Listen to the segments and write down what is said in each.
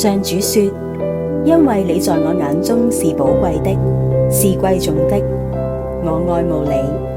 上主說：因為你在我眼中是寶貴的，是貴重的，我愛慕你。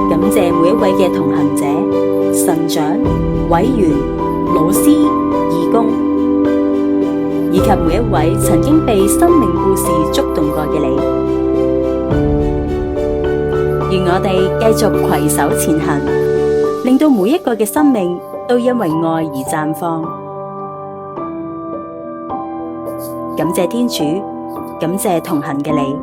感謝每一位嘅同行者、神長、委員、老師、義工，以及每一位曾經被生命故事觸動過嘅你。願我哋繼續攜手前行，令到每一個嘅生命都因為愛而綻放。感謝天主，感謝同行嘅你。